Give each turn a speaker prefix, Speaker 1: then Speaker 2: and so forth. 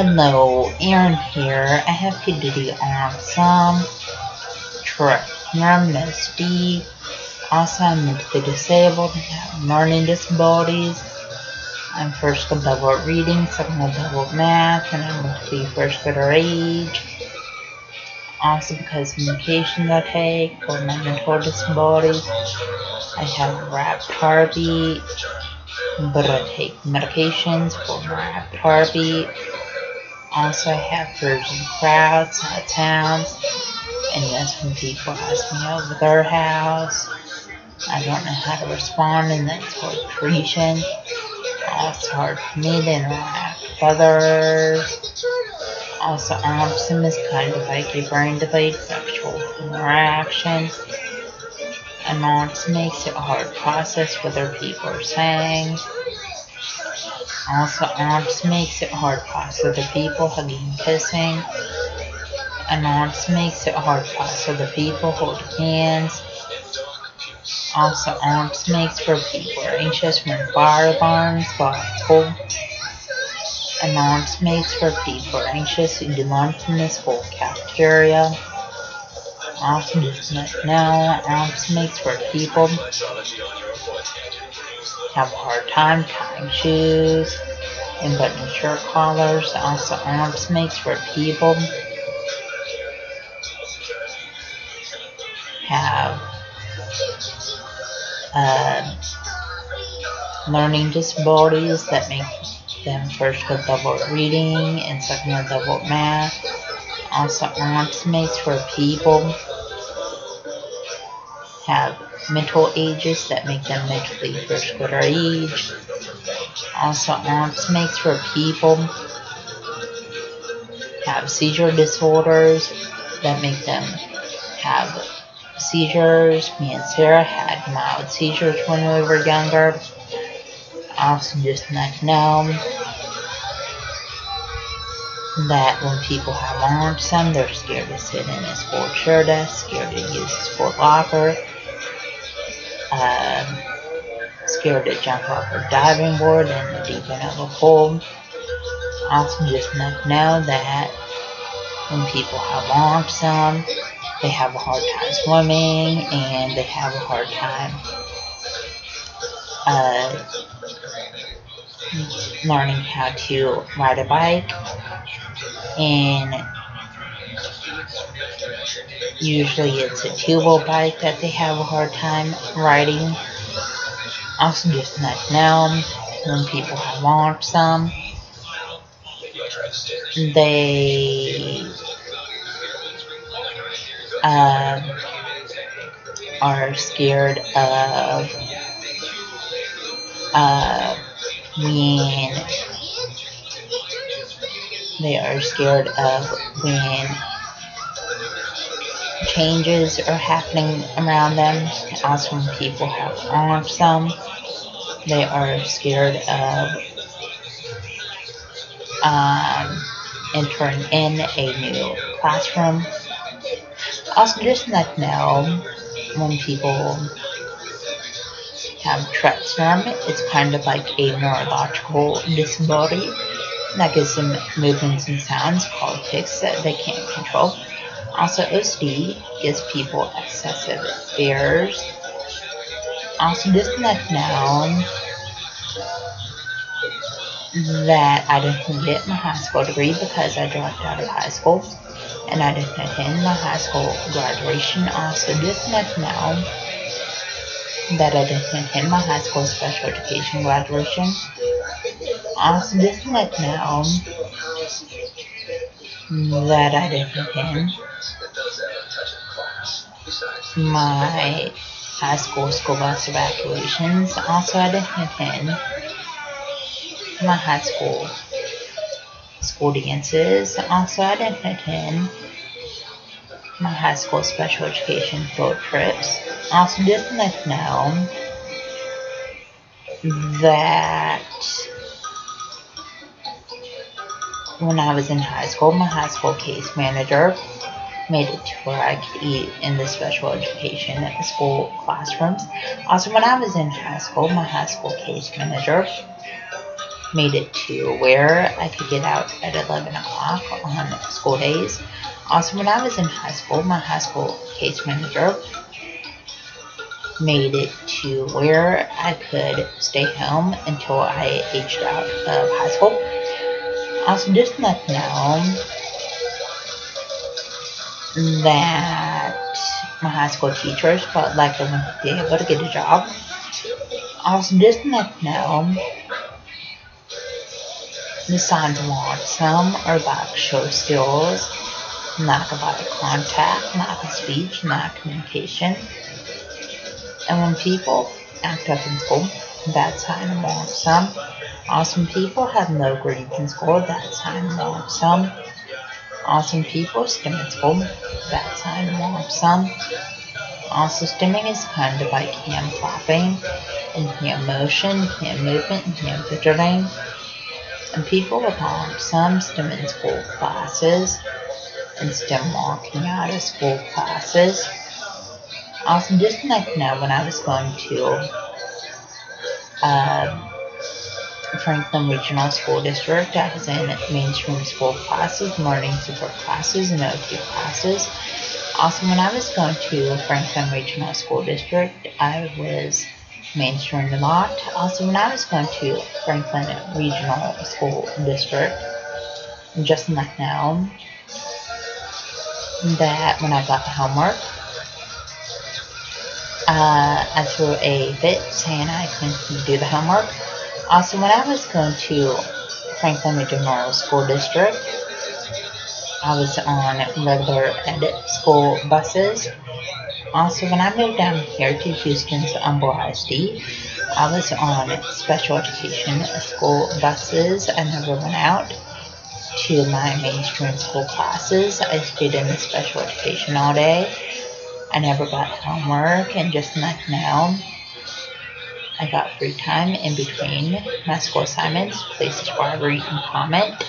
Speaker 1: Hello, Aaron here. I have to do some trimesty, awesome mentally disabled, have learning disabilities. I'm first level reading, second level math, and I'm going to be first grader age. Also because of medications I take for my mental disabilities. I have rapid heartbeat, but I take medications for my rapid heartbeat. Also, I have fears in crowds, not towns, and that's when people ask me over their house. I don't know how to respond, and that's called creation. Also, hard for me to interact with others. Also, autism is kind of like a brain delayed sexual interaction. And autism makes it hard to process what other people are saying. Also, autism makes it hard to process other people hugging, kissing. And autism makes it hard to process other people holding hands. Also, autism makes for people are anxious when fire alarms go off. And autism makes for people are anxious who do lunch in the school cafeteria. Autism does not know. Autism makes for people have a hard time tying shoes and buttoning shirt collars. Also, autism makes for people have learning disabilities that make them first level reading and second level math. Also, autism makes for people have mental ages that make them mentally first grader age. Also, autism makes for people have seizure disorders that make them have seizures. Me and Sarah had mild seizures when we were younger. Also, just not know that when people have autism, they're scared to sit in a school chair desk, scared to use a school locker, scared to jump off a diving board in the deep end of a pool. Also, just not know that when people have autism, they have a hard time swimming and they have a hard time learning how to ride a bike, and usually it's a two-wheel bike that they have a hard time riding. Also, just not know when people have autism, they are scared of when changes are happening around them. Also, when people have autism, they are scared of entering in a new classroom. Also, just not know when people have Tourette syndrome. It's kind of like a neurological disability that gives them movements and sounds called tics that they can't control. Also, OCD gives people excessive fears. Also, just not know that I didn't get my high school degree because I dropped out of high school, and I didn't attend my high school graduation. Also, just not know that I didn't attend my high school special education graduation. Also, just not know that I didn't attend my high school bus evacuations. Also, I didn't attend my high school dances. Also, I didn't attend my high school special education field trips. Also, just not know that when I was in high school, my high school case manager made it to where I could eat in the special education at the school classrooms. Also, when I was in high school, my high school case manager made it to where I could get out at 11 o'clock on school days. Also, when I was in high school, my high school case manager made it to where I could stay home until I aged out of high school. Also, just let you know that my high school teachers felt like they wouldn't be able to get a job. Also, just let you know the signs of autism are lack of show skills, lack of eye contact, lack of speech, lack of communication. And when people act up in school, that's sign of autism. Awesome people have low grades in school, that's sign of autism. Awesome people stim in school, that's sign of autism. Also, stimming is kind of like hand clapping and hand motion, hand movement, and hand fidgeting. And people with autism stim in school classes and stim walking out of school classes. Also, just like now, when I was going to Franklin Regional School District, I was in mainstream school classes, learning support classes, and OT classes. Also, when I was going to Franklin Regional School District, I was mainstreamed a lot. Also, when I was going to Franklin Regional School District, just like now, that when I got the homework, I threw a fit saying I couldn't do the homework. Also, when I was going to Franklin Regional School District, I was on regular ed school buses. Also, when I moved down here to Houston's Humble ISD, I was on special education school buses. I never went out to my mainstream school classes. I stayed in the special education all day. I never got homework, and just like now, I got free time in between my school assignments, places where I read and comment.